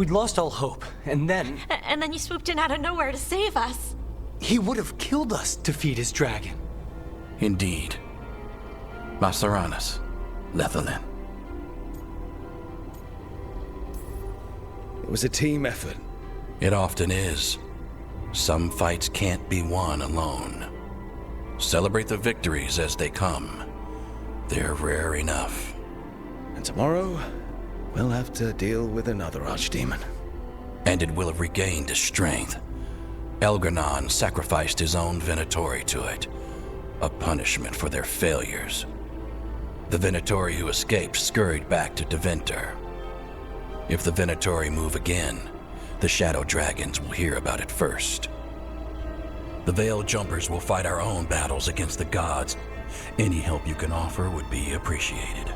We'd lost all hope, and then... And then you swooped in out of nowhere to save us. He would have killed us to feed his dragon. Indeed. Masaranas, Lethalin. It was a team effort. It often is. Some fights can't be won alone. Celebrate the victories as they come. They're rare enough. And tomorrow, we'll have to deal with another archdemon. And it will have regained its strength. Elgar'nan sacrificed his own Venatori to it, a punishment for their failures. The Venatori who escaped scurried back to Deventer. If the Venatori move again, the Shadow Dragons will hear about it first. The Veil Jumpers will fight our own battles against the gods. Any help you can offer would be appreciated.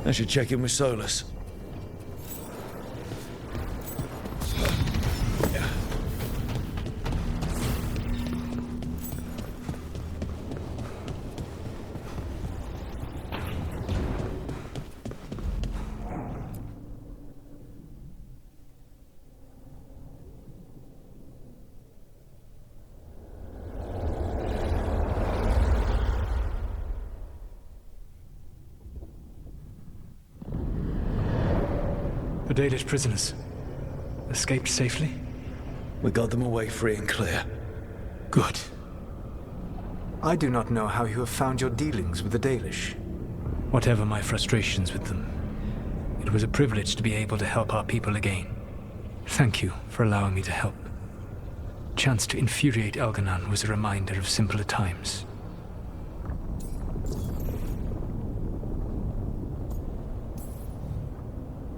I should check in with Solus. The Dalish prisoners escaped safely? We got them away free and clear. Good. I do not know how you have found your dealings with the Dalish. Whatever my frustrations with them, it was a privilege to be able to help our people again. Thank you for allowing me to help. Chance to infuriate Elgar'nan was a reminder of simpler times.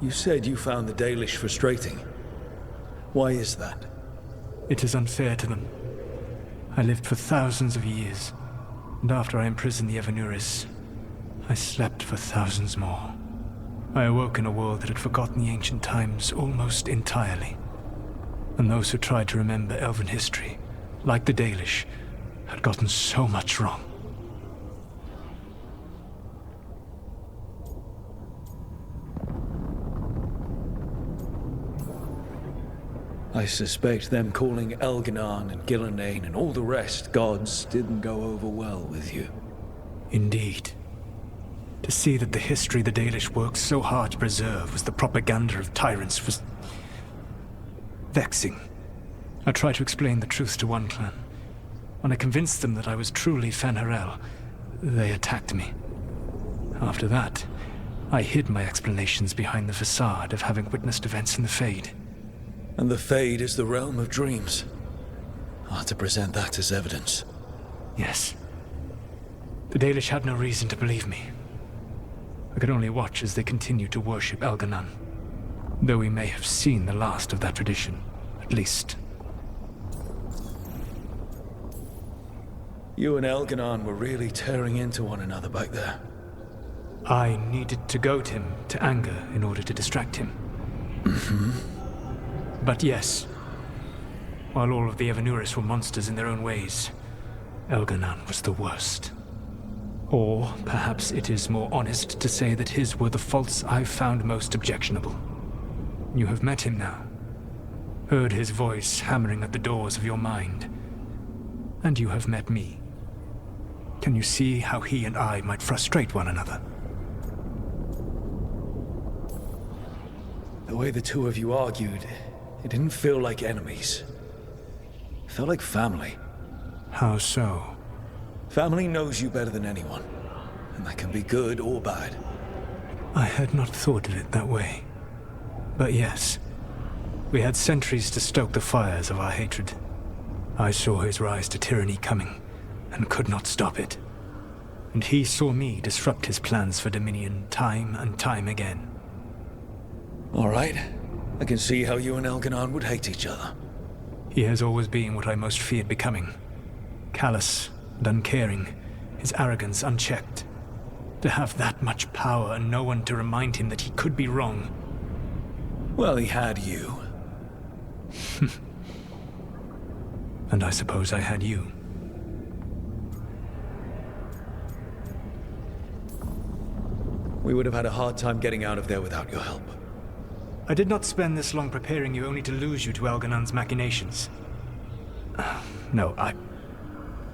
You said you found the Dalish frustrating. Why is that? It is unfair to them. I lived for thousands of years, and after I imprisoned the Evanuris, I slept for thousands more. I awoke in a world that had forgotten the ancient times almost entirely. And those who tried to remember Elven history, like the Dalish, had gotten so much wrong. I suspect them calling Elgar'nan and Gillenane and all the rest gods didn't go over well with you. Indeed. To see that the history the Dalish worked so hard to preserve was the propaganda of tyrants was vexing. I tried to explain the truth to one clan. When I convinced them that I was truly Fen'Harel, they attacked me. After that, I hid my explanations behind the facade of having witnessed events in the Fade. And the Fade is the realm of dreams. Hard to present that as evidence. Yes. The Dalish had no reason to believe me. I could only watch as they continued to worship Elgar'nan, though we may have seen the last of that tradition, at least. You and Elgar'nan were really tearing into one another back there. I needed to goad him to anger in order to distract him. Mm-hmm. But yes, while all of the Evanuris were monsters in their own ways, Elgar'nan was the worst. Or perhaps it is more honest to say that his were the faults I've found most objectionable. You have met him now, heard his voice hammering at the doors of your mind, and you have met me. Can you see how he and I might frustrate one another? The way the two of you argued, it didn't feel like enemies. It felt like family. How so? Family knows you better than anyone, and that can be good or bad. I had not thought of it that way. But yes, we had centuries to stoke the fires of our hatred. I saw his rise to tyranny coming, and could not stop it. And he saw me disrupt his plans for dominion time and time again. All right. I can see how you and Elgar'nan would hate each other. He has always been what I most feared becoming. Callous and uncaring, his arrogance unchecked. To have that much power and no one to remind him that he could be wrong. Well, he had you. And I suppose I had you. We would have had a hard time getting out of there without your help. I did not spend this long preparing you only to lose you to Elganon's machinations. No, I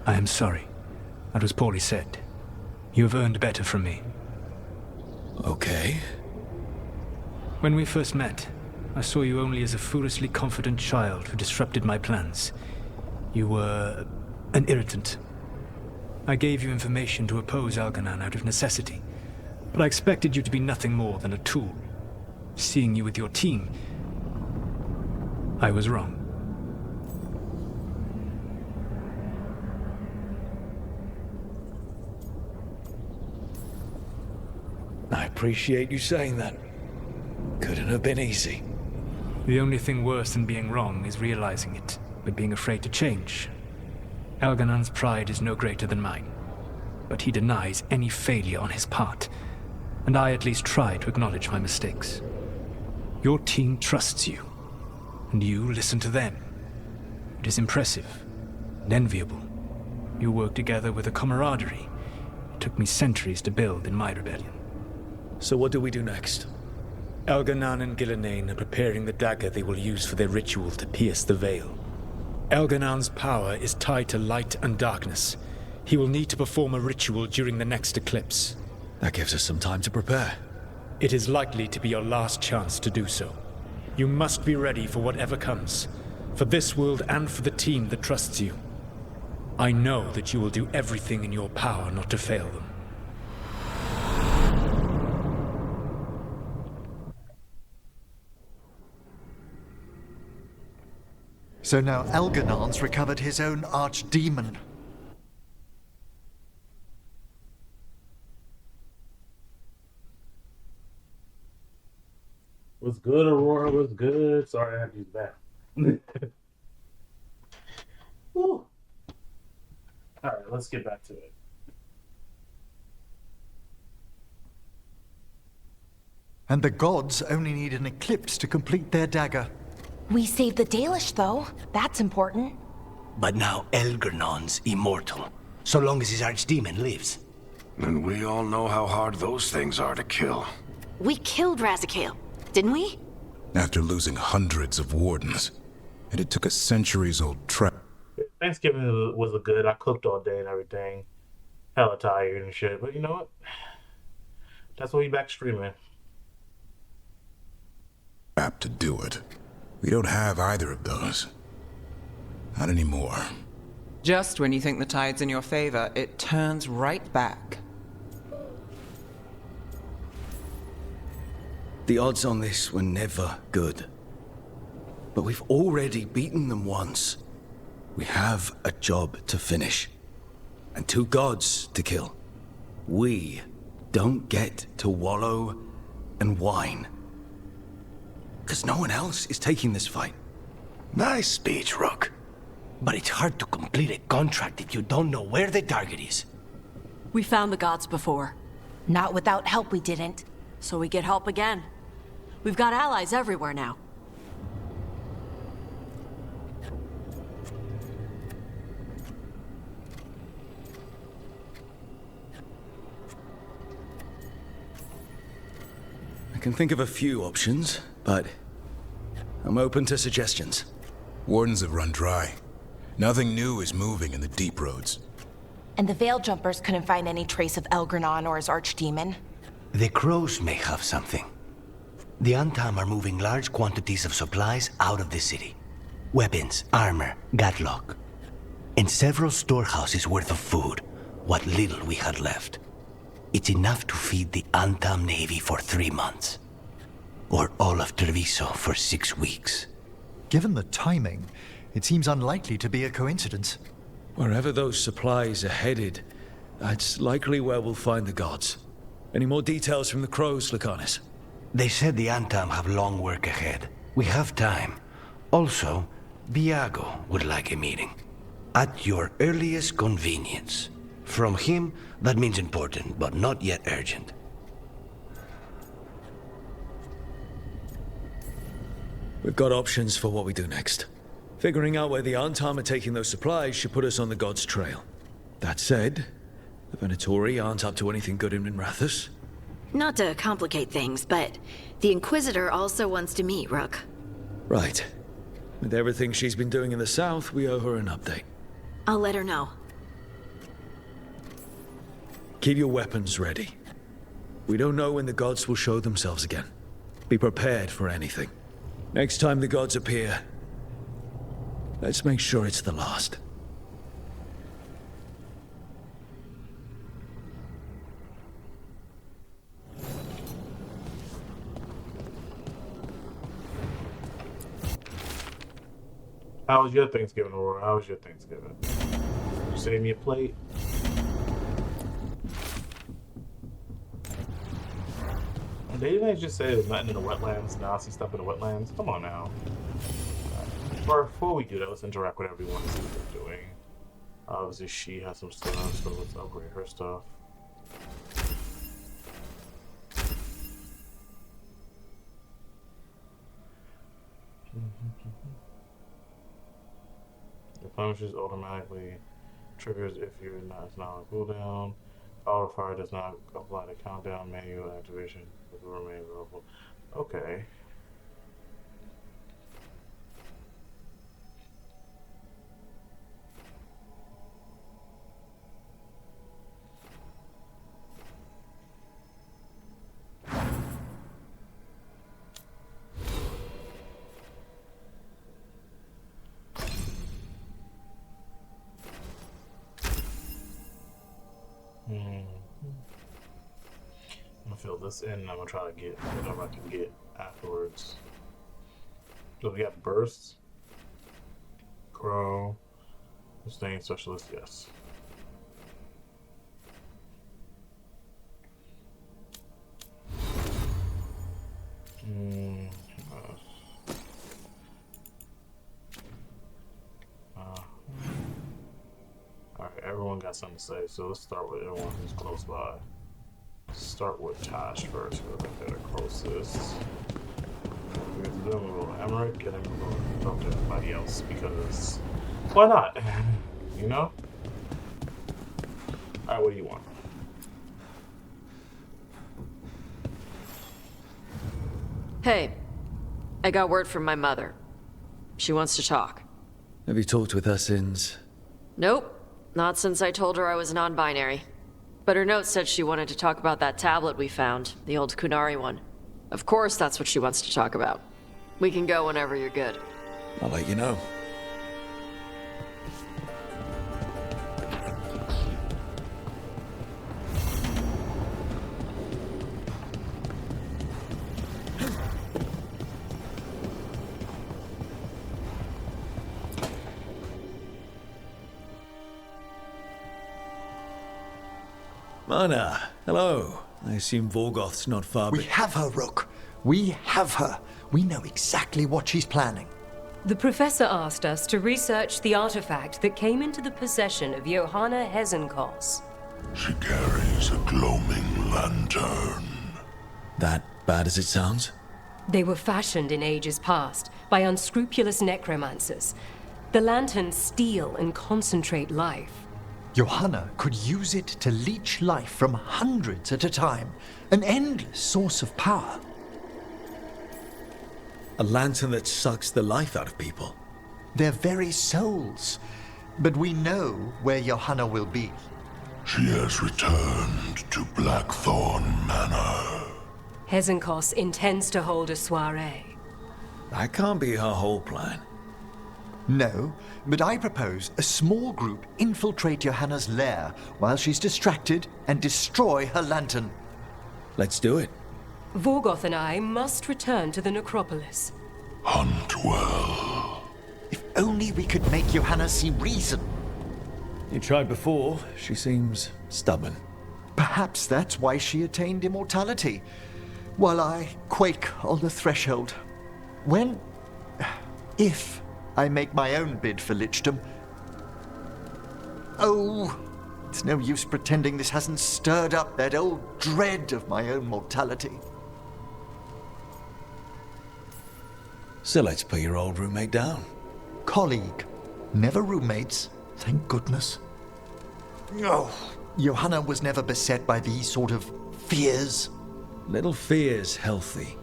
am sorry. That was poorly said. You have earned better from me. Okay. When we first met, I saw you only as a foolishly confident child who disrupted my plans. You were an irritant. I gave you information to oppose Elganon out of necessity, but I expected you to be nothing more than a tool. Seeing you with your team, I was wrong. I appreciate you saying that. Couldn't have been easy. The only thing worse than being wrong is realizing it, but being afraid to change. Elganon's pride is no greater than mine, but he denies any failure on his part, and I at least try to acknowledge my mistakes. Your team trusts you, and you listen to them. It is impressive and enviable. You work together with a camaraderie it took me centuries to build in my rebellion. So what do we do next? Elganon and Gillenane are preparing the dagger they will use for their ritual to pierce the veil. Elganon's power is tied to light and darkness. He will need to perform a ritual during the next eclipse. That gives us some time to prepare. It is likely to be your last chance to do so. You must be ready for whatever comes, for this world and for the team that trusts you. I know that you will do everything in your power not to fail them. So now Elganon's recovered his own archdemon. What's good, Aurora? What's good? Sorry, I had to use that. Whew. All right, let's get back to it. And the gods only need an eclipse to complete their dagger. We saved the Dalish, though. That's important. But now Elgernon's immortal, so long as his archdemon lives. And we all know how hard those things are to kill. We killed Razikale, didn't we? After losing hundreds of wardens, and it took a centuries-old trap. Thanksgiving was a good. I cooked all day and everything. Hella tired and shit. But you know what? That's why we back streaming. Apt to do it. We don't have either of those. Not anymore. Just when you think the tide's in your favor, it turns right back. The odds on this were never good. But we've already beaten them once. We have a job to finish. And 2 gods to kill. We don't get to wallow and whine. Because no one else is taking this fight. Nice speech, Rook. But it's hard to complete a contract if you don't know where the target is. We found the gods before. Not without help, we didn't. So we get help again. We've got allies everywhere now. I can think of a few options, but I'm open to suggestions. Wardens have run dry. Nothing new is moving in the deep roads. And the Veil Jumpers couldn't find any trace of Elgranon or his archdemon. The Crows may have something. The Antam are moving large quantities of supplies out of the city. Weapons, armor, gatlock. And several storehouses worth of food, what little we had left. It's enough to feed the Antam Navy for 3 months. Or all of Treviso for 6 weeks. Given the timing, it seems unlikely to be a coincidence. Wherever those supplies are headed, that's likely where we'll find the gods. Any more details from the Crows, Lucanus? They said the Antam have long work ahead. We have time. Also, Viago would like a meeting. At your earliest convenience. From him, that means important, but not yet urgent. We've got options for what we do next. Figuring out where the Antam are taking those supplies should put us on the God's trail. That said, the Venatori aren't up to anything good in Minrathous. Not to complicate things, but the Inquisitor also wants to meet Rook. Right. With everything she's been doing in the south, we owe her an update. I'll let her know. Keep your weapons ready. We don't know when the gods will show themselves again. Be prepared for anything. Next time the gods appear, let's make sure it's the last. How was your Thanksgiving, Aurora? How was your Thanksgiving? You save me a plate? Didn't they just say there's nothing in the wetlands? Now I see stuff in the wetlands? Come on now. But before we do that, let's interact with everyone and see what they're doing. Obviously, she has some stuff, so let's upgrade her stuff. The punishes automatically triggers if you're not, it's not on cooldown. Auto fire does not apply to countdown manual activation. It will remain available. Okay. I'm gonna fill this in and I'm gonna try to get whatever I can get afterwards. So we got bursts, crow, sustain specialist, yes. Alright, everyone got something to say, so let's start with everyone who's close by. Start with Tash first, because they're the closest. We're going to do a little Emmerich, and then we're going to talk to everybody else, because why not? You know? Alright, what do you want? Hey, I got word from my mother. She wants to talk. Have you talked with her since? Nope, not since I told her I was non-binary. But her note said she wanted to talk about that tablet we found, the old Kunari one. Of course that's what she wants to talk about. We can go whenever you're good. I'll let you know. Mana, hello. I assume Vorgoth's not far. We have her, Rook. We have her. We know exactly what she's planning. The professor asked us to research the artifact that came into the possession of Johanna Hezenkos. She carries a gloaming lantern. That bad as it sounds? They were fashioned in ages past by unscrupulous necromancers. The lanterns steal and concentrate life. Johanna could use it to leech life from hundreds at a time. An endless source of power. A lantern that sucks the life out of people. Their very souls. But we know where Johanna will be. She has returned to Blackthorn Manor. Hezenkos intends to hold a soiree. That can't be her whole plan. No, but I propose a small group infiltrate Johanna's lair while she's distracted and destroy her lantern. Let's do it. Vorgoth and I must return to the necropolis. Hunt well. If only we could make Johanna see reason. You tried before. She seems stubborn. Perhaps that's why she attained immortality, while I quake on the threshold. If I make my own bid for lichdom, Oh, it's no use pretending this hasn't stirred up that old dread of my own mortality. So let's put your old roommate down. Colleague, never roommates, thank goodness. Oh, Johanna was never beset by these sort of fears. Little fear's healthy.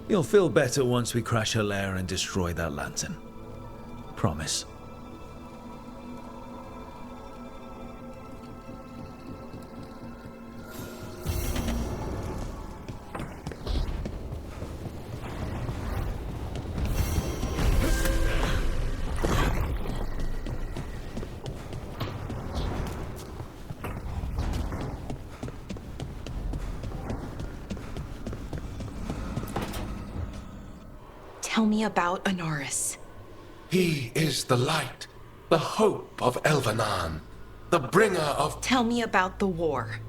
You'll feel better once we crash her lair and destroy that lantern. Promise. Tell me about Anaris. He is the light, the hope of Elvenan, the bringer of... Tell me about the war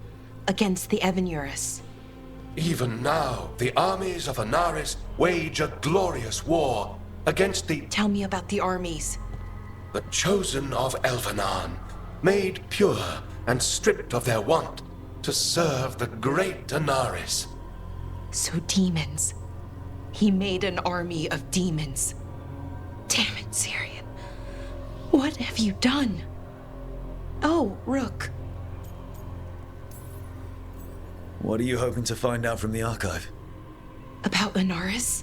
against the Evenuris. Even now, the armies of Anaris wage a glorious war against the... Tell me about the armies. The chosen of Elvenan, made pure and stripped of their want to serve the great Anaris. So demons. He made an army of demons. Damn it, Syrian. What have you done? Oh, Rook. What are you hoping to find out from the archive? About Anaris?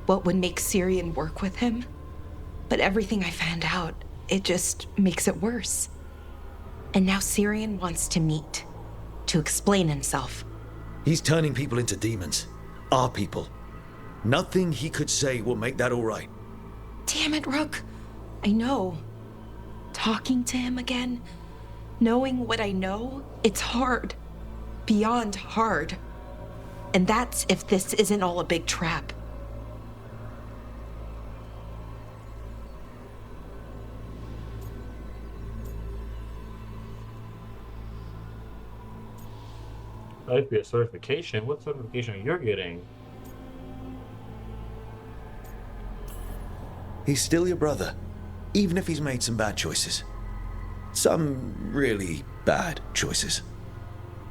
What would make Syrian work with him? But everything I found out, it just makes it worse. And now Syrian wants to meet, to explain himself. He's turning people into demons. Our people. Nothing he could say will make that all right. Damn it, Rook. I know. Talking to him again, knowing what I know, it's hard. Beyond hard. And that's if this isn't all a big trap. That'd be a certification. What certification you're getting? He's still your brother, even if he's made some bad choices. Some really bad choices.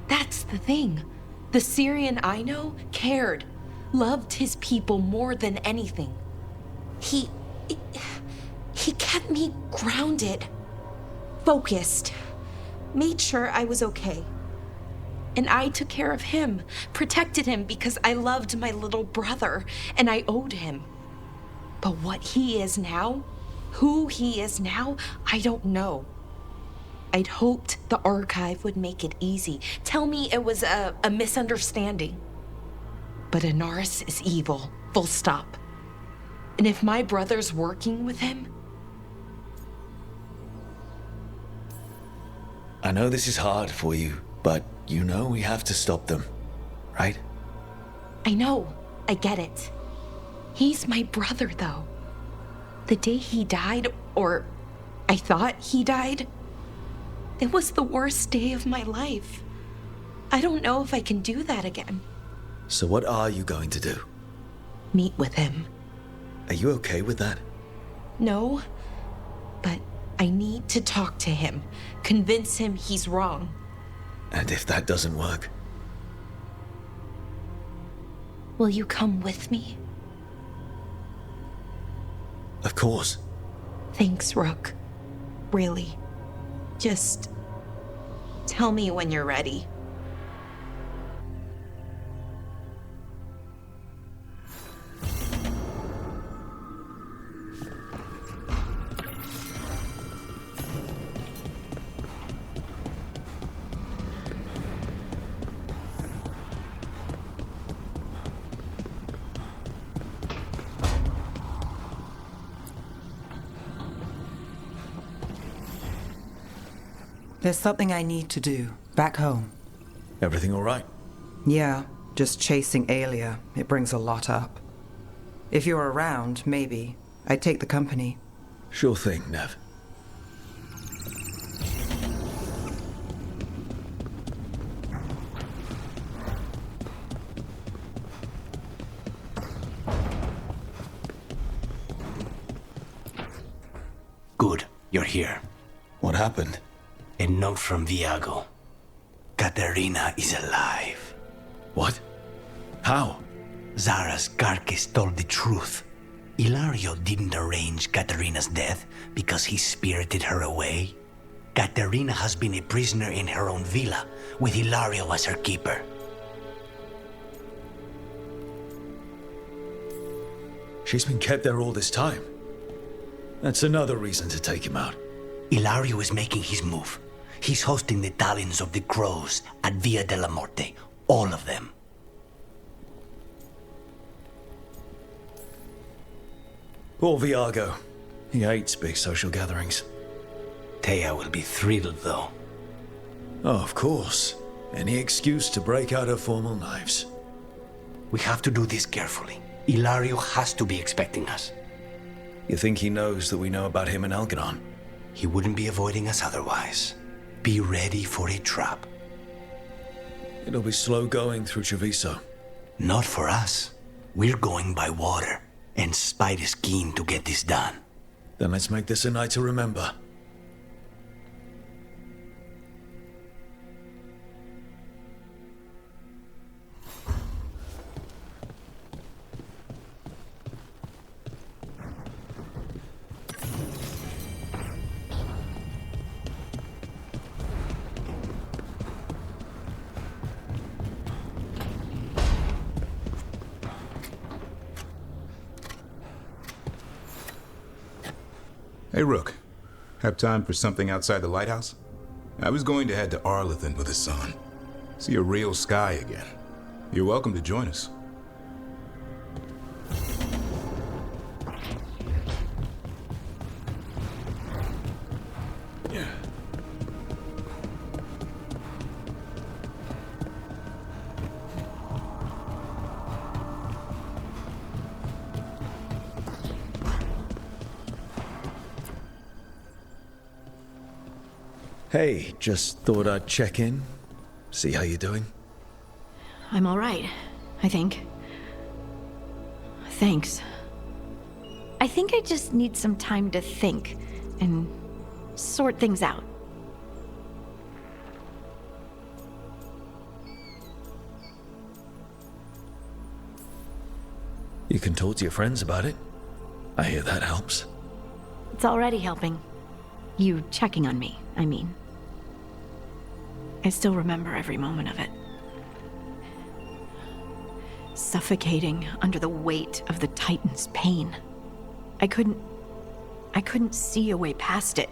That's the thing. The Syrian I know cared, loved his people more than anything. He kept me grounded, focused, made sure I was okay. And I took care of him, protected him because I loved my little brother and I owed him. But what he is now, who he is now, I don't know. I'd hoped the archive would make it easy. Tell me it was a misunderstanding. But Anaris is evil, full stop. And if my brother's working with him... I know this is hard for you, but you know we have to stop them, right? I know, I get it. He's my brother, though. The day he died, or I thought he died, it was the worst day of my life. I don't know if I can do that again. So what are you going to do? Meet with him. Are you okay with that? No, but I need to talk to him, convince him he's wrong. And if that doesn't work? Will you come with me? Of course. Thanks, Rook. Really. Just tell me when you're ready. There's something I need to do, back home. Everything all right? Yeah, just chasing Aelia. It brings a lot up. If you're around, maybe. I'd take the company. Sure thing, Nev. Good, you're here. What happened? A note from Viago. Katerina is alive. What? How? Zara's carcass told the truth. Ilario didn't arrange Katerina's death because he spirited her away. Katerina has been a prisoner in her own villa, with Ilario as her keeper. She's been kept there all this time. That's another reason to take him out. Ilario is making his move. He's hosting the talons of the crows at Via della Morte. All of them. Poor Viago. He hates big social gatherings. Thea will be thrilled, though. Oh, of course. Any excuse to break out her formal knives. We have to do this carefully. Ilario has to be expecting us. You think he knows that we know about him and Algernon? He wouldn't be avoiding us otherwise. Be ready for a trap. It'll be slow going through Treviso. Not for us. We're going by water, and Spite is keen to get this done. Then let's make this a night to remember. Hey, Rook. Have time for something outside the lighthouse? I was going to head to Arlington with the sun. See a real sky again. You're welcome to join us. Hey, just thought I'd check in. See how you're doing. I'm all right, I think. Thanks. I think I just need some time to think and sort things out. You can talk to your friends about it. I hear that helps. It's already helping. You checking on me, I mean. I still remember every moment of it. Suffocating under the weight of the Titan's pain. I couldn't see a way past it.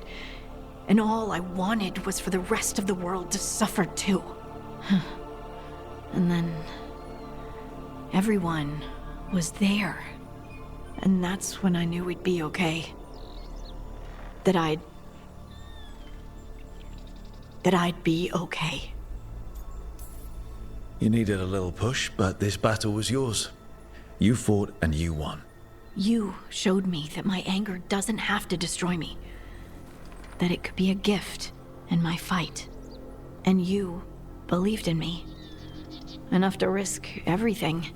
And all I wanted was for the rest of the world to suffer too. And then everyone was there. And that's when I knew we'd be okay. That I'd be okay. You needed a little push, but this battle was yours. You fought and you won. You showed me that my anger doesn't have to destroy me. That it could be a gift in my fight. And you believed in me. Enough to risk everything.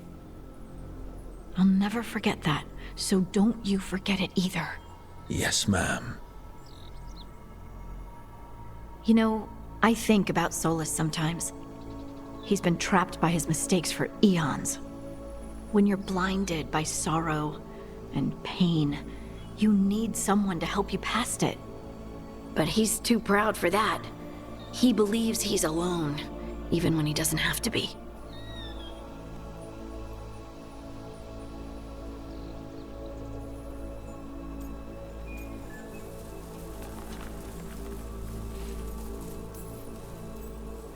I'll never forget that, so don't you forget it either. Yes, ma'am. You know, I think about Solus sometimes. He's been trapped by his mistakes for eons. When you're blinded by sorrow and pain, you need someone to help you past it. But he's too proud for that. He believes he's alone, even when he doesn't have to be.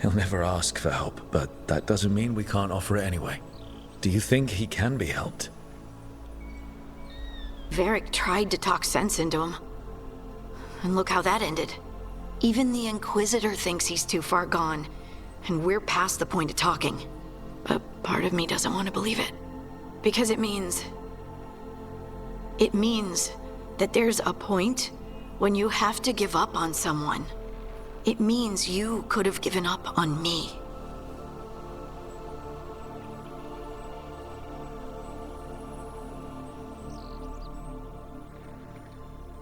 He'll never ask for help, but that doesn't mean we can't offer it anyway. Do you think he can be helped? Varric tried to talk sense into him. And look how that ended. Even the Inquisitor thinks he's too far gone, and we're past the point of talking. But part of me doesn't want to believe it. Because it means that there's a point when you have to give up on someone. It means you could have given up on me.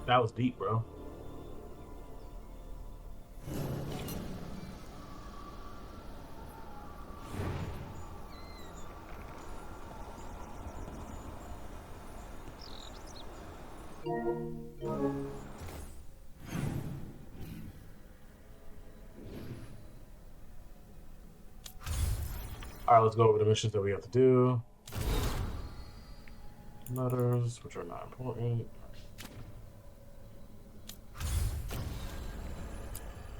That was deep, bro. Alright, let's go over the missions that we have to do. Letters, which are not important.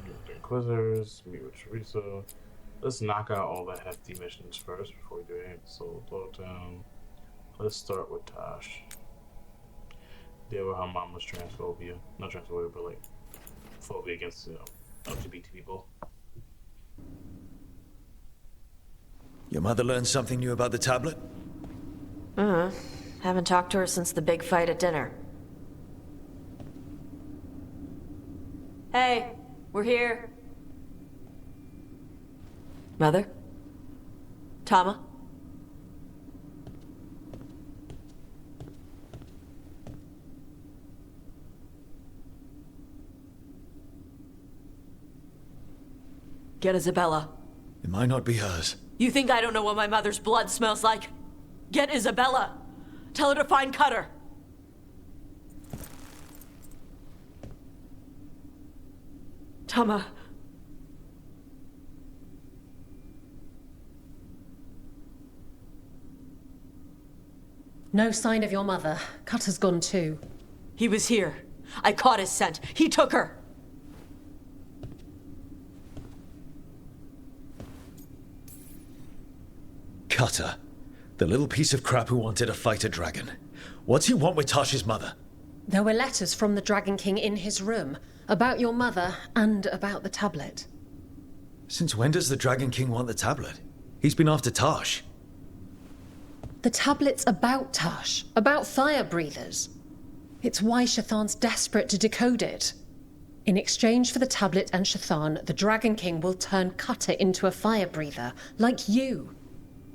Meet the Inquisitors, meet with Teresa. Let's knock out all the hefty missions first before we do anything. So, load down. Let's start with Tash. Deal with how Momma's transphobia. Not transphobia, but like phobia against, you know, LGBT people. Your mother learned something new about the tablet? Haven't talked to her since the big fight at dinner. Hey, we're here. Mother? Tama? Get Isabella. It might not be hers. You think I don't know what my mother's blood smells like? Get Isabella. Tell her to find Cutter. Tama. No sign of your mother. Cutter's gone too. He was here. I caught his scent. He took her. Cutter. The little piece of crap who wanted to fight a dragon. What's he want with Tasha's mother? There were letters from the Dragon King in his room about your mother and about the tablet. Since when does the Dragon King want the tablet? He's been after Tash. The tablet's about Tash, about fire breathers. It's why Shathan's desperate to decode it. In exchange for the tablet and Shathan, the Dragon King will turn Cutter into a fire breather, like you.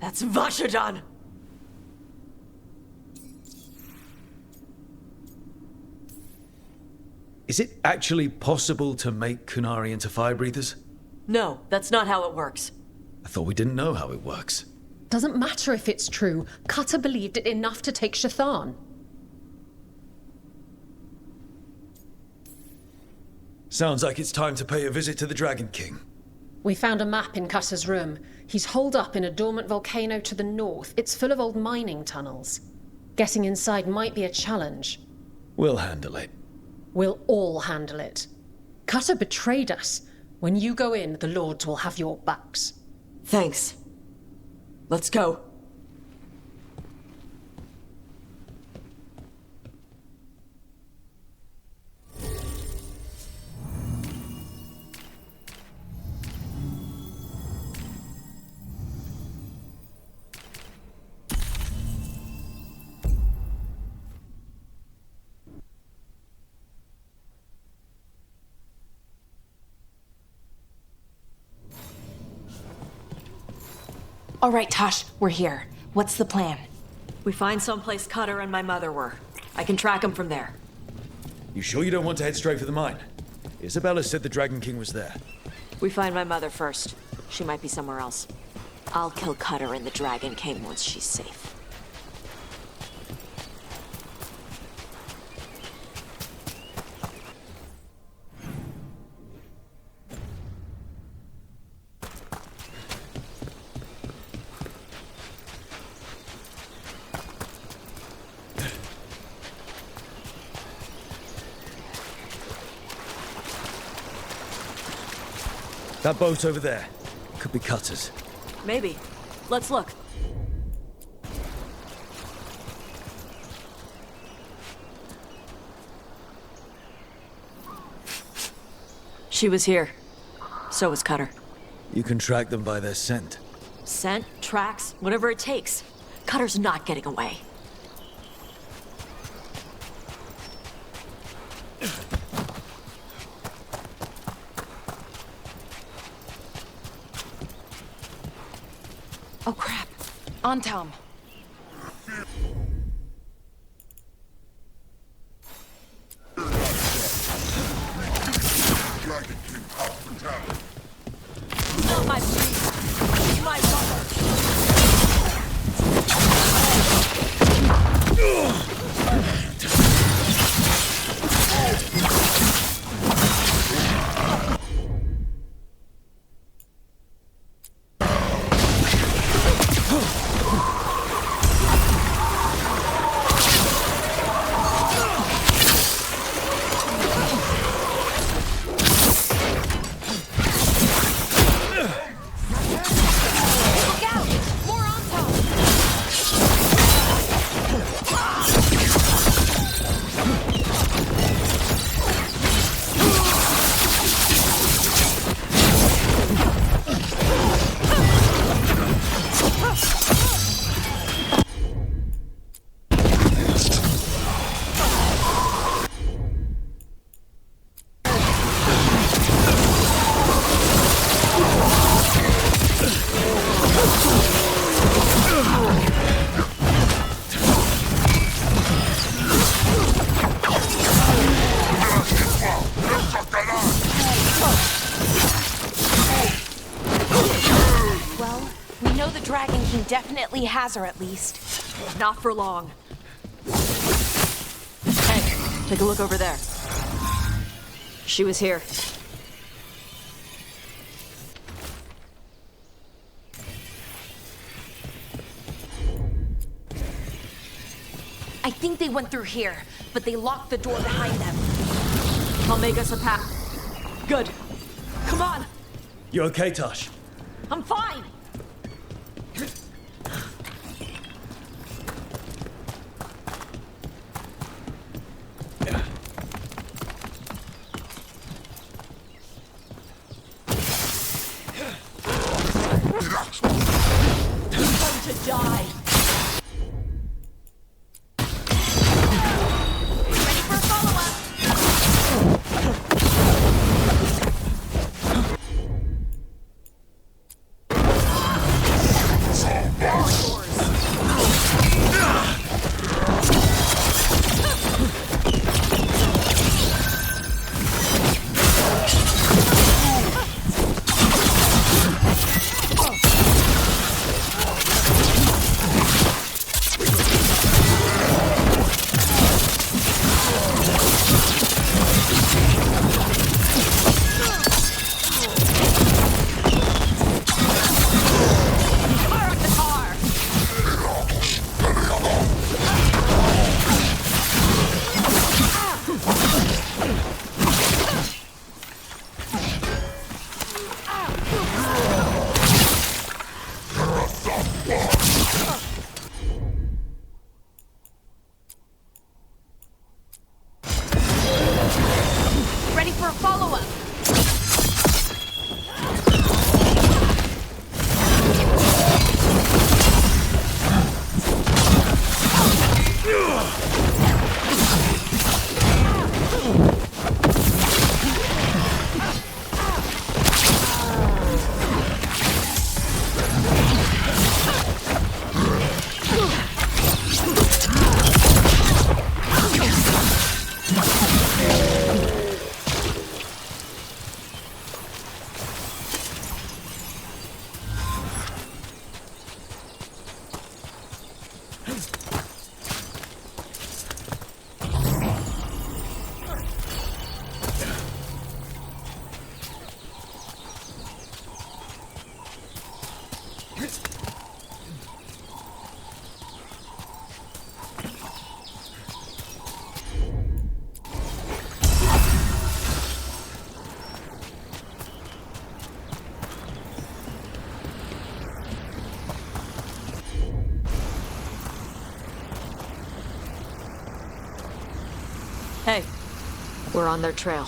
That's Vashadan! Is it actually possible to make Kunari into fire breathers? No, that's not how it works. I thought we didn't know how it works. Doesn't matter if it's true. Cutter believed it enough to take Shathan. Sounds like it's time to pay a visit to the Dragon King. We found a map in Cutter's room. He's holed up in a dormant volcano to the north. It's full of old mining tunnels. Getting inside might be a challenge. We'll handle it. We'll all handle it. Cutter betrayed us. When you go in, the Lords will have your backs. Thanks. Let's go. All right, Tosh, we're here. What's the plan? We find someplace Cutter and my mother were. I can track them from there. You sure you don't want to head straight for the mine? Isabella said the Dragon King was there. We find my mother first. She might be somewhere else. I'll kill Cutter and the Dragon King once she's safe. That boat over there could be Cutter's. Maybe. Let's look. She was here. So was Cutter. You can track them by their scent. Scent, tracks, whatever it takes. Cutter's not getting away. Oh crap. On Tom. Not my priest. My mother. know the Dragon King definitely has her at least. Not for long. Hey, take a look over there. She was here. I think they went through here, but they locked the door behind them. I'll make us a path. Good. Come on. You okay, Tosh? I'm fine. You're going to die. Ready for a follow-up? Ready for a follow-up? Hey, we're on their trail.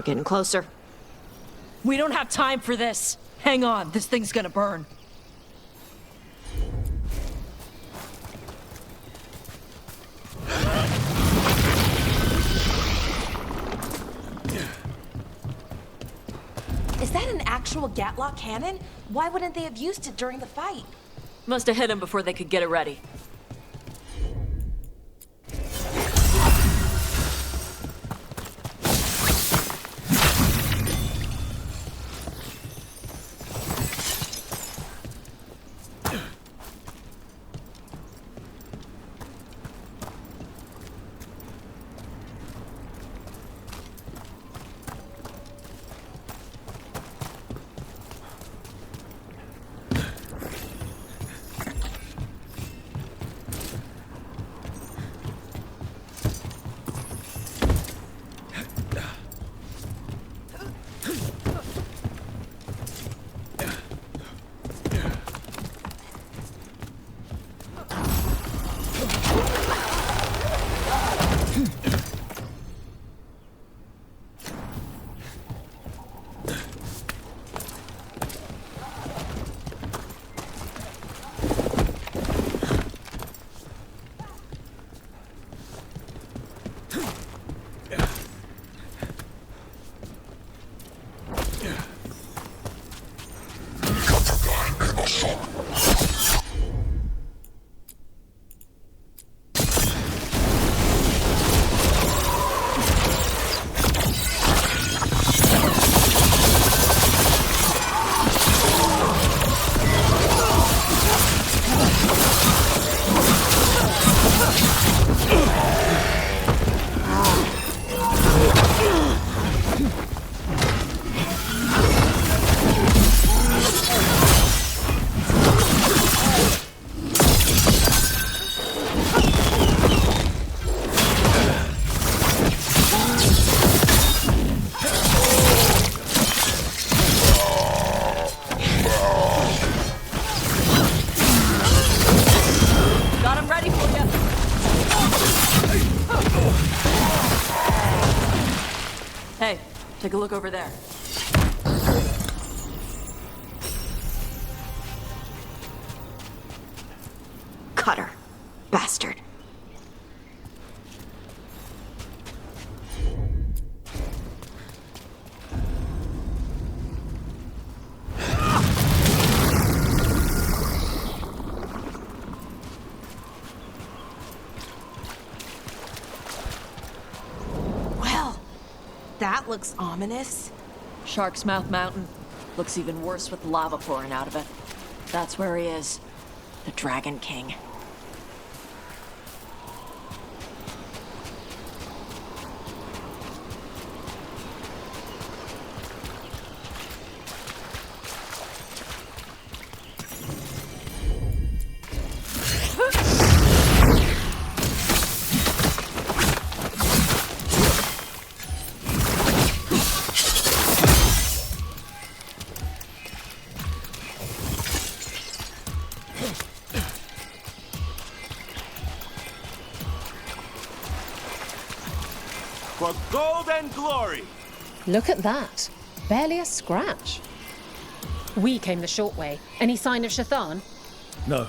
Getting closer. We don't have time for this. Hang on, this thing's gonna burn. Is that an actual Gatlock cannon? Why wouldn't they have used it during the fight? Must have hit him before they could get it ready. Hey, take a look over there. Cutter. Bastard. That looks ominous. Shark's Mouth Mountain. Looks even worse with lava pouring out of it. That's where he is. The Dragon King. For gold and glory! Look at that. Barely a scratch. We came the short way. Any sign of Shathan? No.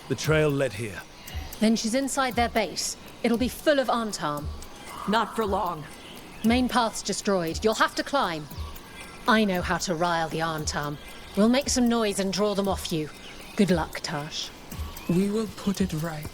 The trail led here. Then she's inside their base. It'll be full of Antam. Not for long. Main path's destroyed. You'll have to climb. I know how to rile the Antam. We'll make some noise and draw them off you. Good luck, Tash. We will put it right.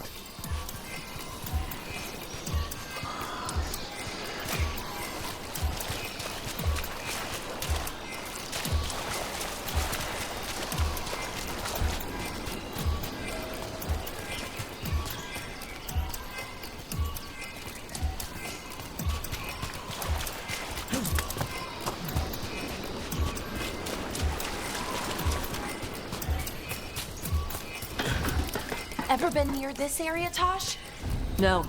Ever been near this area, Tosh? No.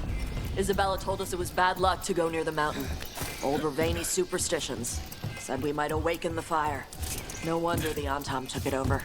Isabella told us it was bad luck to go near the mountain. Old Ravani superstitions. Said we might awaken the fire. No wonder the Antam took it over.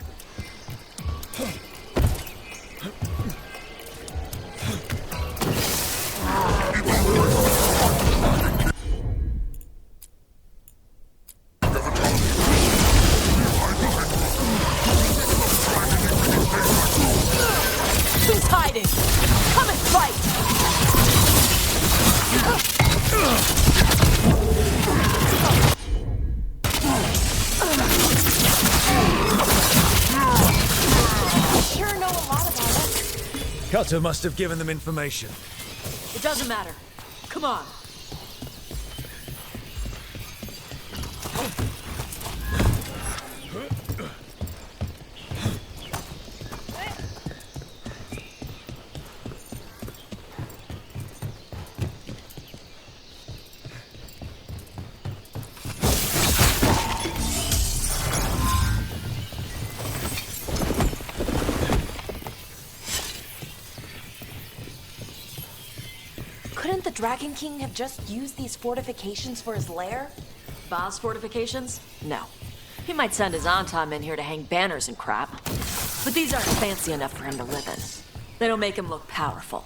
Cutter must have given them information. It doesn't matter. Come on. Couldn't the Dragon King have just used these fortifications for his lair? Boss fortifications? No. He might send his Antam in here to hang banners and crap. But these aren't fancy enough for him to live in. They don't make him look powerful.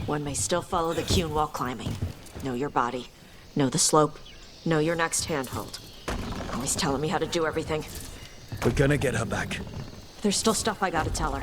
One may still follow the Qun while climbing. Know your body. Know the slope. Know your next handhold. Always telling me how to do everything. We're gonna get her back. There's still stuff I gotta tell her.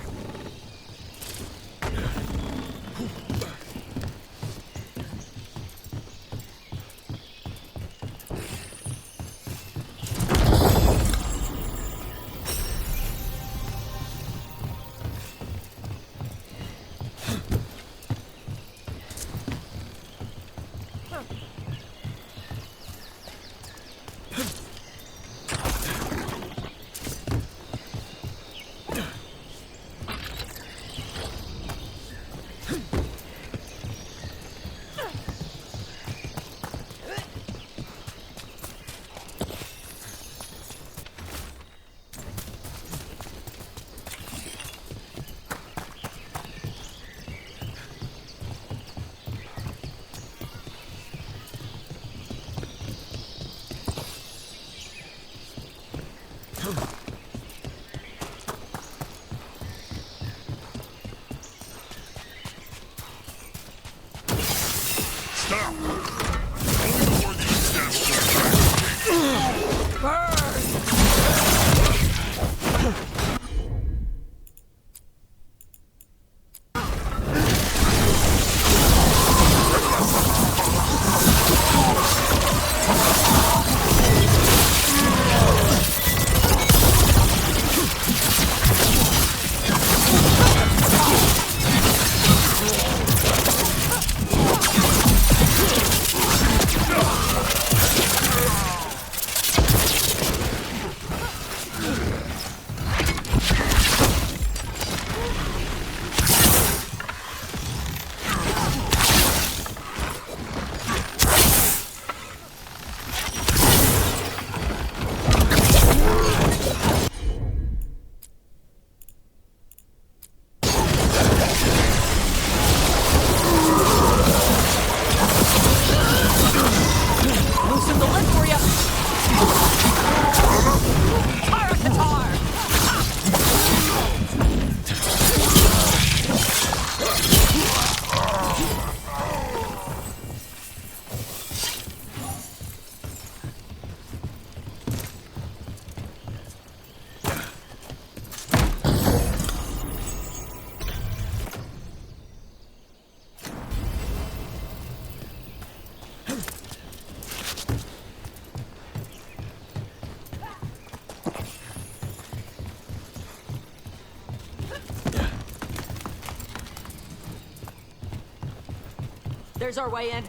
There's our way in.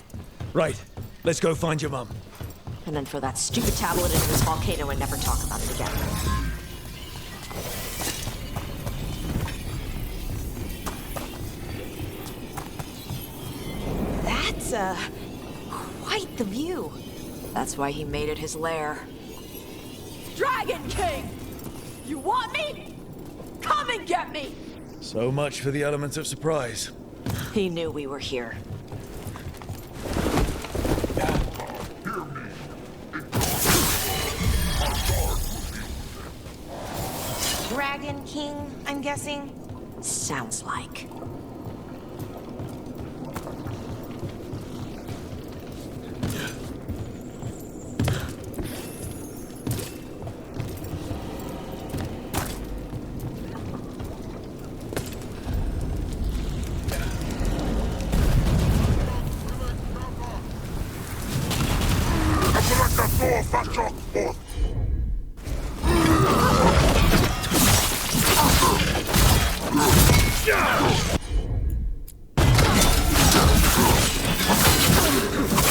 Right. Let's go find your mum. And then throw that stupid tablet into this volcano and never talk about it again. That's, quite the view. That's why he made it his lair. Dragon King! You want me? Come and get me! So much for the element of surprise. He knew we were here. Dragon King, I'm guessing? Sounds like.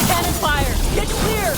Cannon fire! Get clear!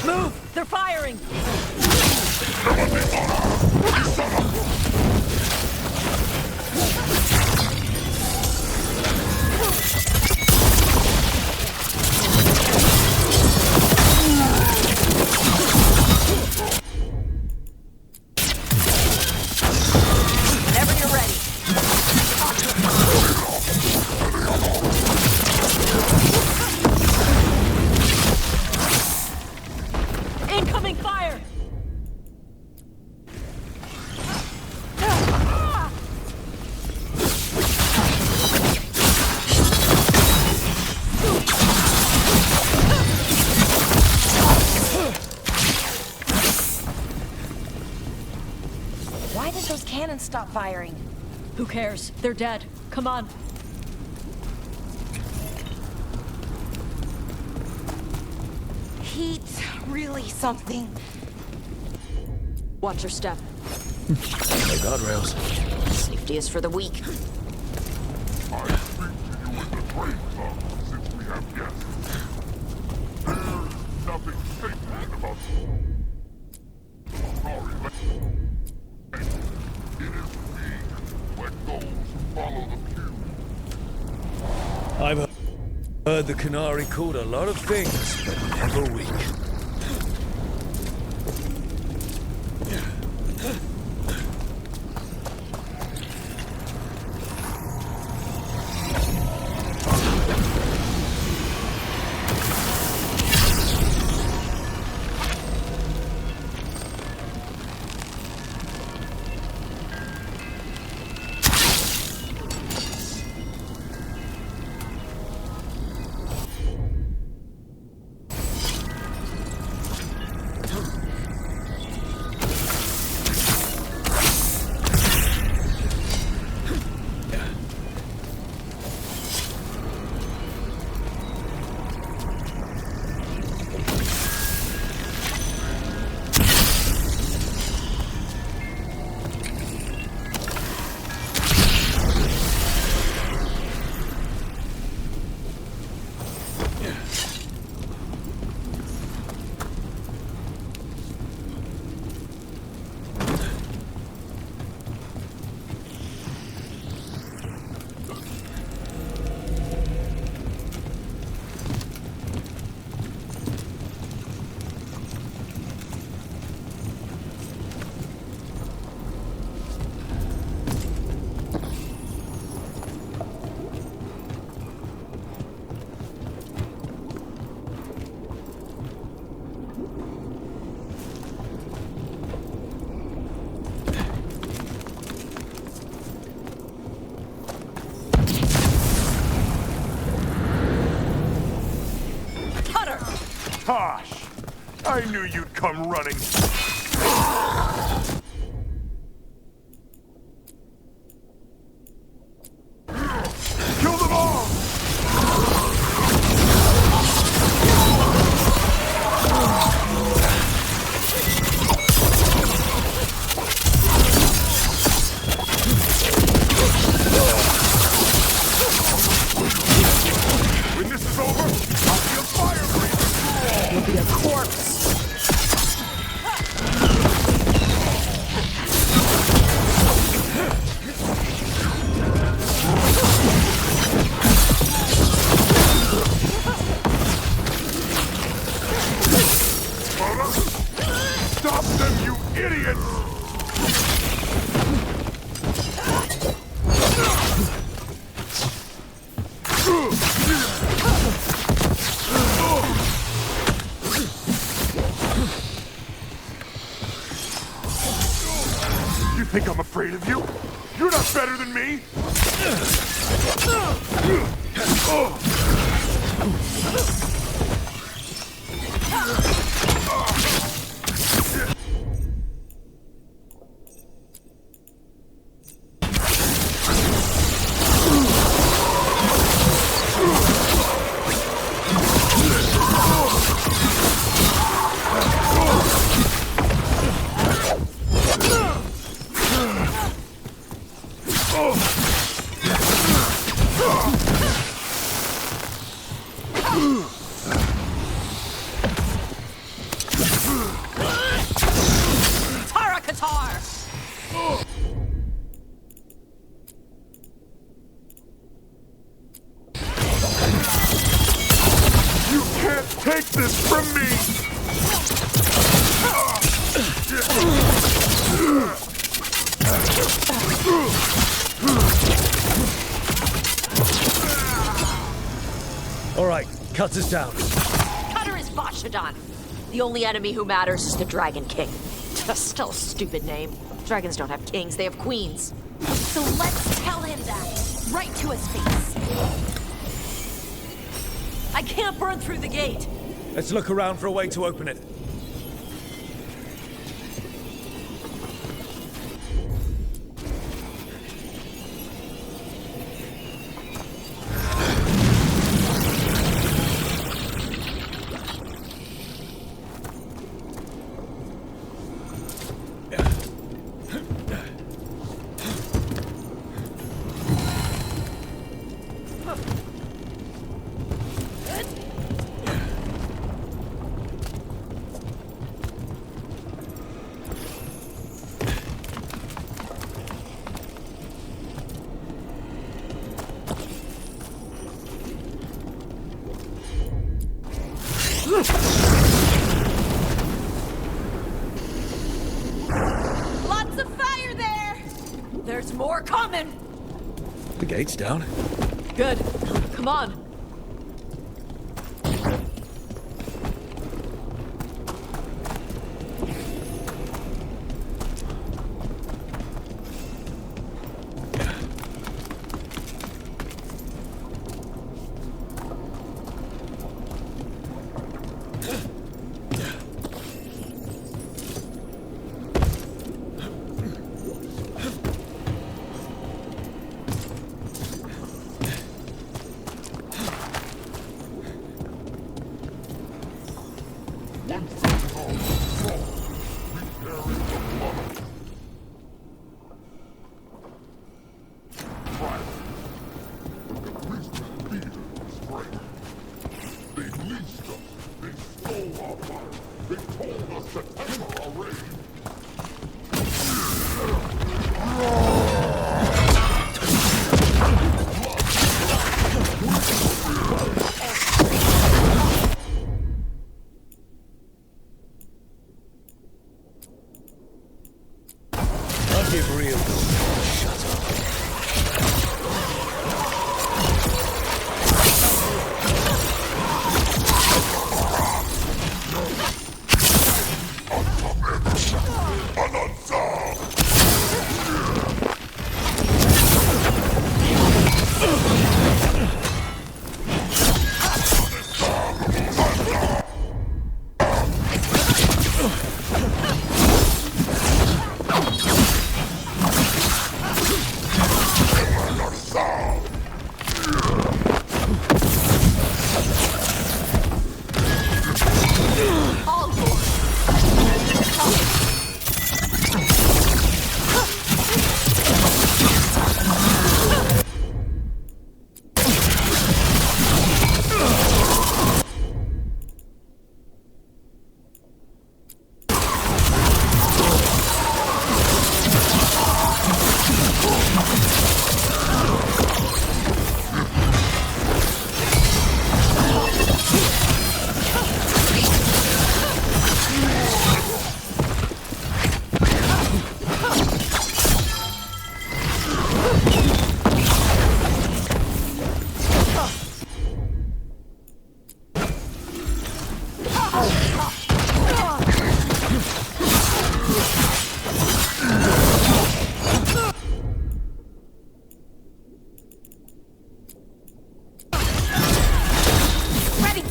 Move! They're firing! Whenever you're ready. Incoming fire! Why did those cannons stop firing? Who cares? They're dead. Come on. Heat's really something. Watch your step. The guardrails. Safety is for the weak. I've heard the Canary called a lot of things, but never weak. Tosh! I knew you'd come running. Kill them all! me? Tara Qatar! You can't take this from me! All right, cut us down. Cutter is Vashadan. The only enemy who matters is the Dragon King. Still a stupid name. Dragons don't have kings, they have queens. So let's tell him that, right to his face. I can't burn through the gate. Let's look around for a way to open it. Lots of fire there! There's more coming! The gate's down. Good. Come on.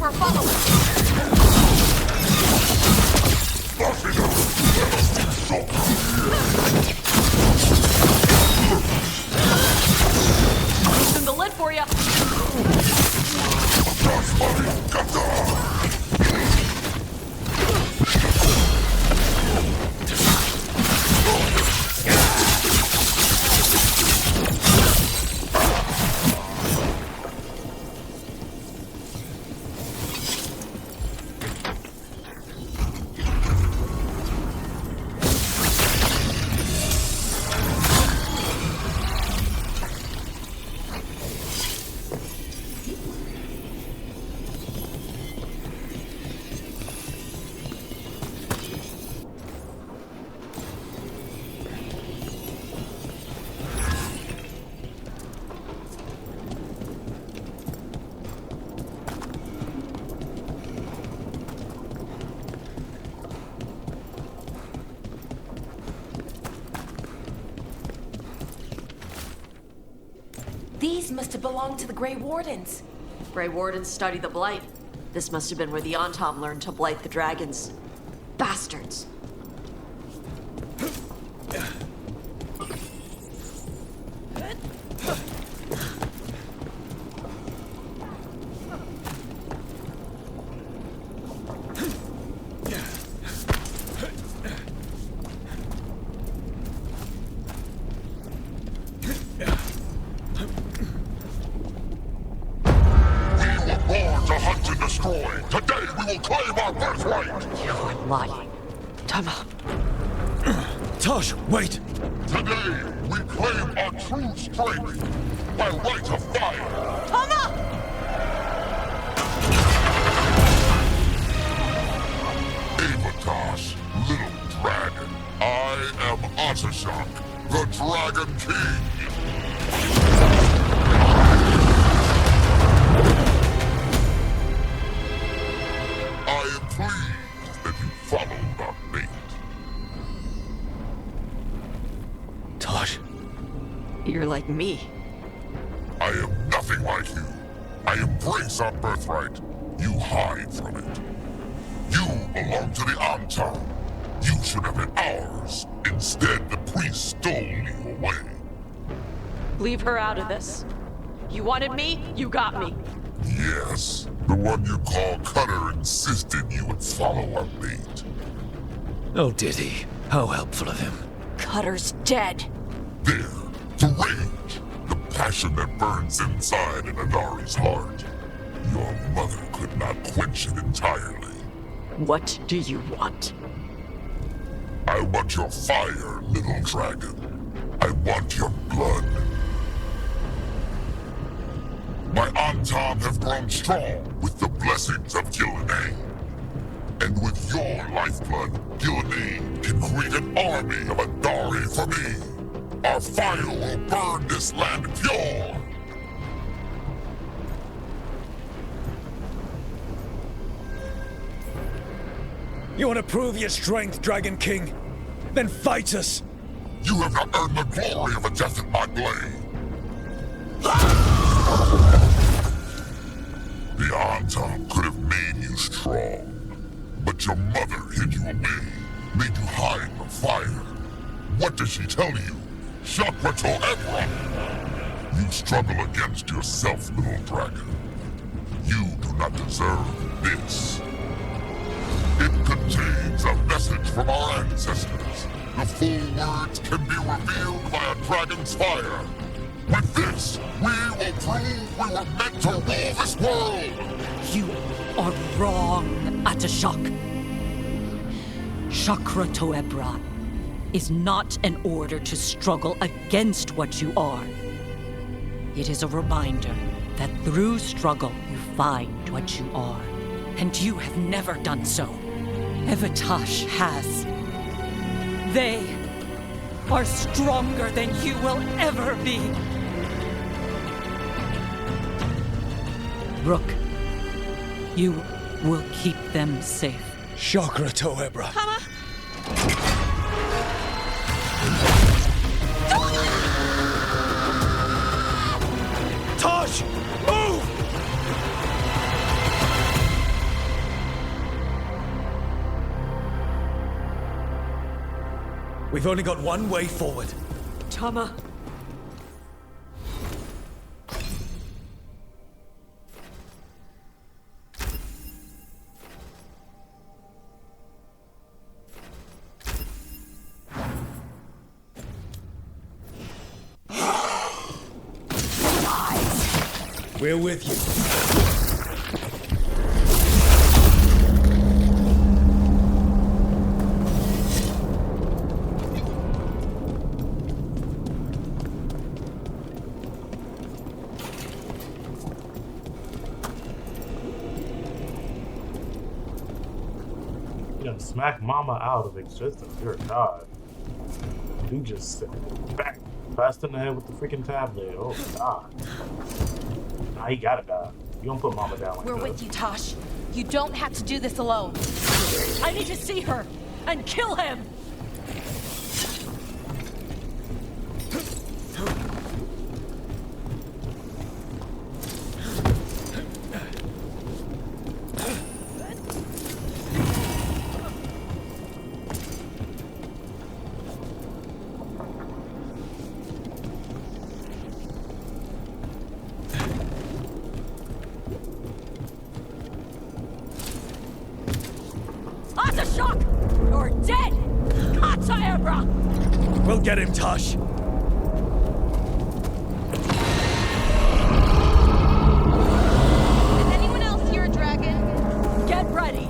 her, follow her! Loosen the lid for you! These must have belonged to the Grey Wardens. Grey Wardens study the Blight. This must have been where the Antom learned to blight the dragons. Bastards. Tosh, wait! Today, we claim our true strength by right of fire. Momma! Avatosh, little dragon. I am Ottershok, the Dragon King. I am pleased that you followed our fate. Tosh. You're like me. I am nothing like you. I embrace our birthright. You hide from it. You belong to the Antom. You should have been ours. Instead, the priest stole you away. Leave her out of this. You wanted me, you got me. Yes, the one you call Cutter insisted you would follow our fate. Oh, did he? How helpful of him. Cutter's dead. There, the rage, the passion that burns inside an Adari's heart. Your mother could not quench it entirely. What do you want? I want your fire, little dragon. I want your blood. My Antom have grown strong with the blessings of Gillenay. And with your lifeblood, Gillenay can create an army of Adari for me. Our fire will burn this land pure. You want to prove your strength, Dragon King? Then fight us! You have not earned the glory of a death at my blade. The Antom could have made you strong, but your mother hid you away, made you hide the fire. What did she tell you? Shakrato Ebra! You struggle against yourself, little dragon. You do not deserve this. It contains a message from our ancestors. The full words can be revealed by a dragon's fire. With this, we will prove we were meant to rule this world! You are wrong, Atashok. Chakra Toebra is not an order to struggle against what you are. It is a reminder that through struggle you find what you are. And you have never done so. Evatash has. They are stronger than you will ever be. Rook, you will keep them safe. Chakra Toebra. Mama! Tosh! Move! We've only got one way forward. Tama. We're with you. You done smack Momma out of existence. You're a god. You just sit back, fast in the head with the freaking tablet. Oh god. Nah, he gotta die. You don't put Momma down like We're that. with you, Tosh. You don't have to do this alone. I need to see her and kill him! Shock! You're dead! Kata Ebra! We'll get him, Tosh. Is anyone else here a dragon? Get ready!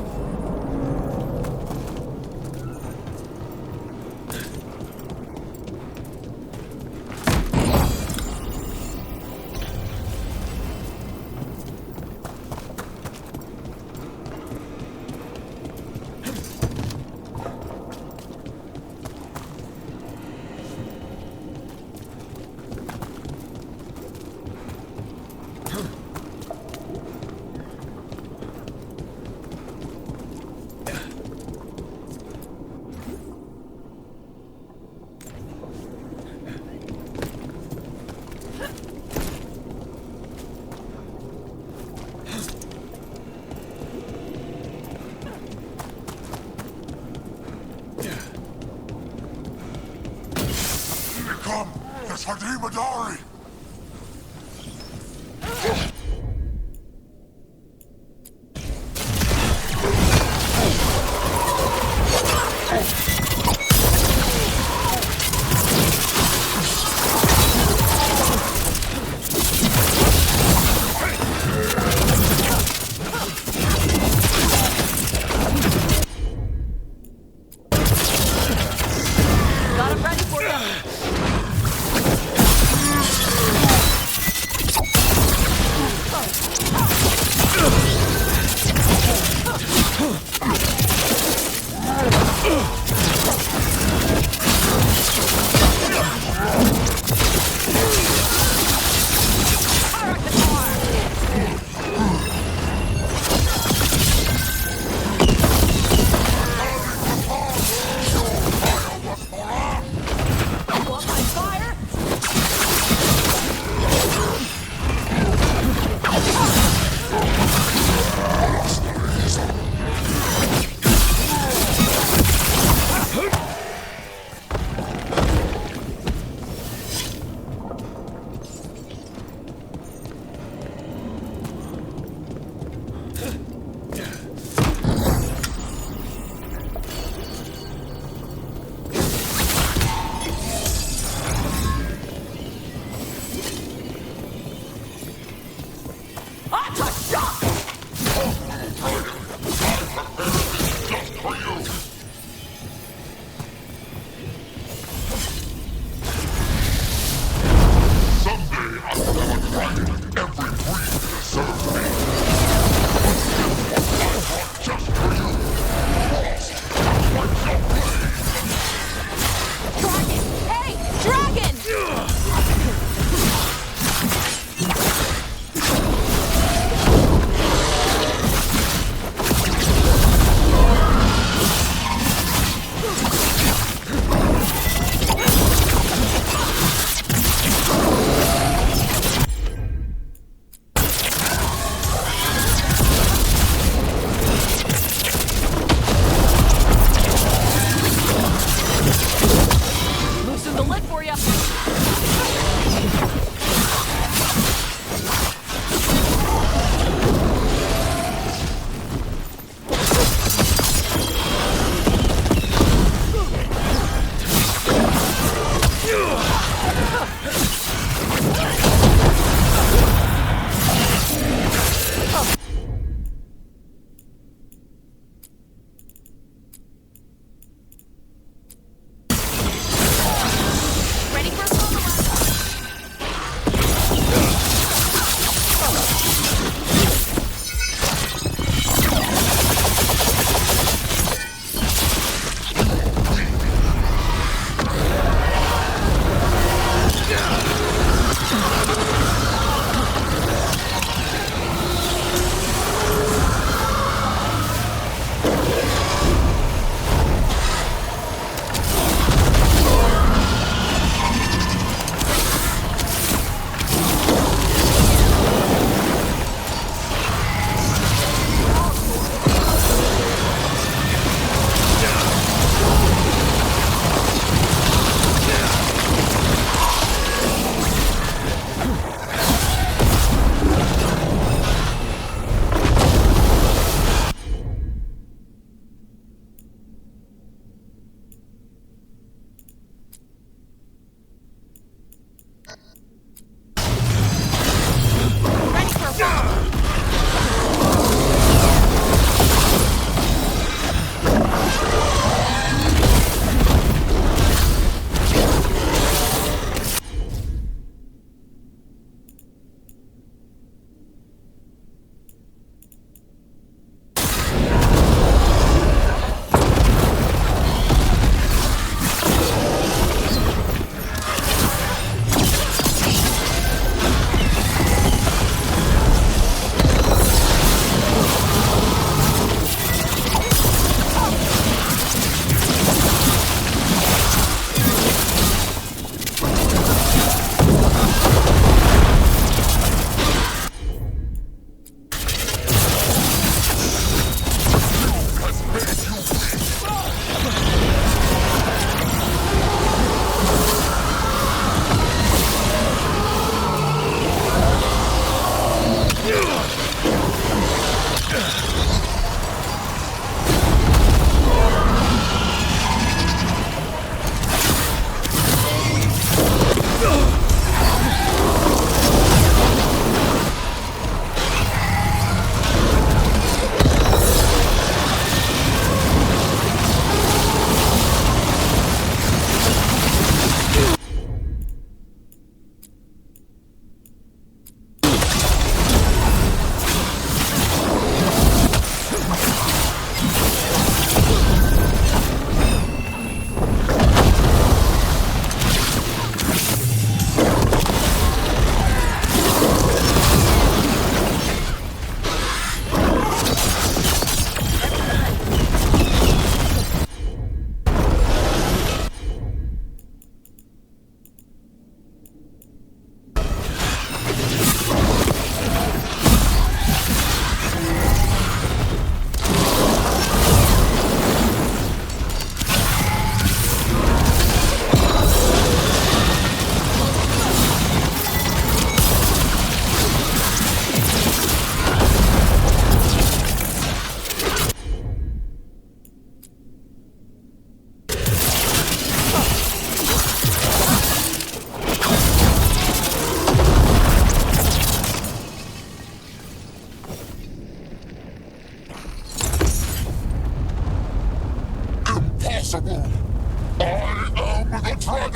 Come, the Sadimadari! Got him ready for you.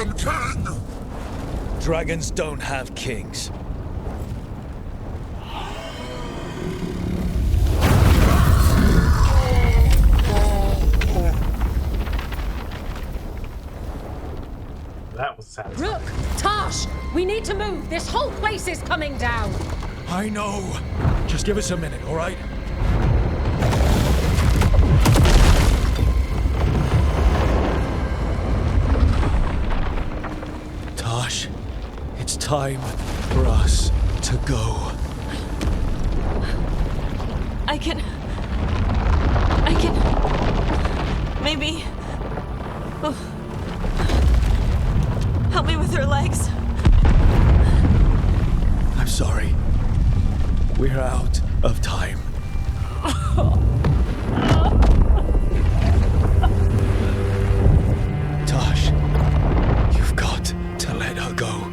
Dragon King! Dragons don't have kings. That was satisfying. Rook! Tash! We need to move! This whole place is coming down! I know. Just give us a minute, all right? Tosh, it's time for us to go. I can... Maybe... Oh. Help me with her legs. I'm sorry. We're out of time. Tosh, you've got to let her go.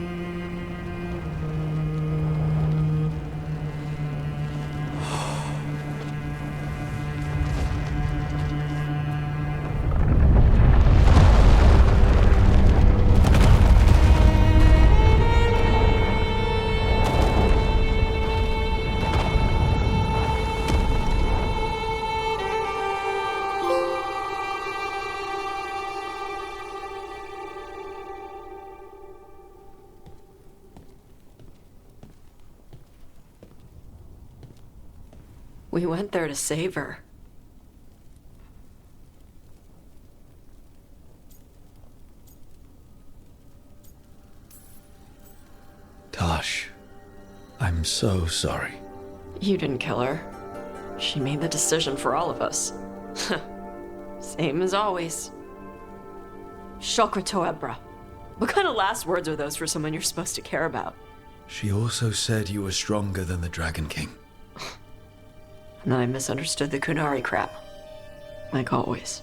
We went there to save her. Tosh, I'm so sorry. You didn't kill her. She made the decision for all of us. Same as always. Shokrato Ebra. What kind of last words are those for someone you're supposed to care about? She also said you were stronger than the Dragon King. And then I misunderstood the Kunari crap. Like always.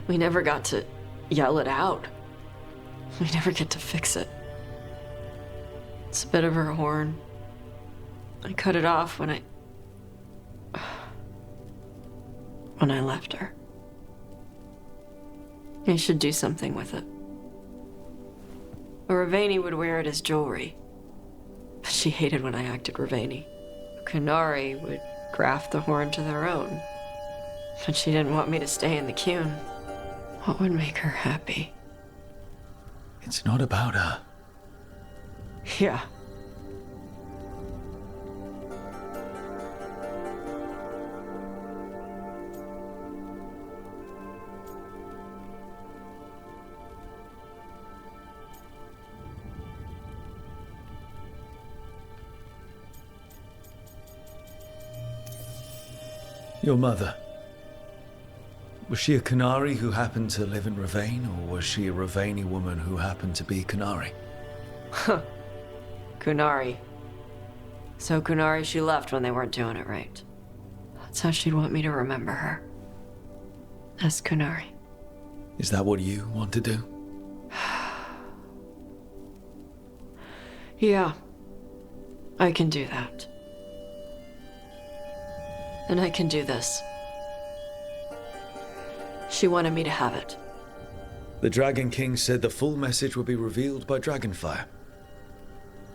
We never got to yell it out. We never get to fix it. It's a bit of her horn. I cut it off when I left her. I should do something with it. Ravani would wear it as jewelry, but she hated when I acted Ravani. Kunari would graft the horn to their own, but she didn't want me to stay in the Qun. What would make her happy? It's not about her. Yeah. Your mother. Was she a Kunari who happened to live in Ravane, or was she a Ravani woman who happened to be Kunari? Huh. Kunari. So Kunari she left when they weren't doing it right. That's how she'd want me to remember her. As Kunari. Is that what you want to do? Yeah. I can do that. And I can do this. She wanted me to have it. The Dragon King said the full message would be revealed by Dragonfire.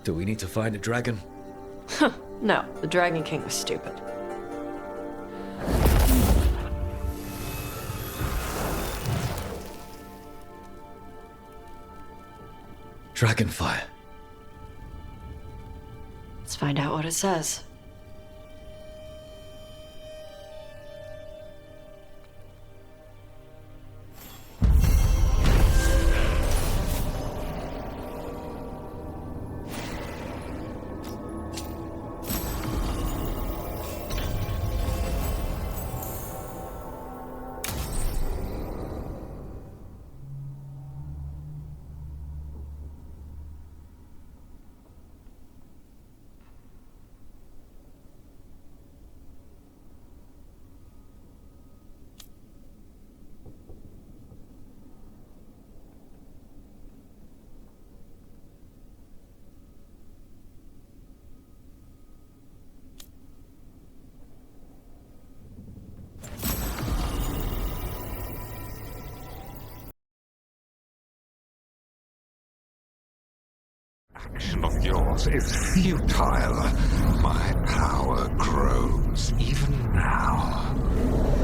Do we need to find a dragon? No, the Dragon King was stupid. Dragonfire. Let's find out what it says. action of yours is futile. My power grows even now.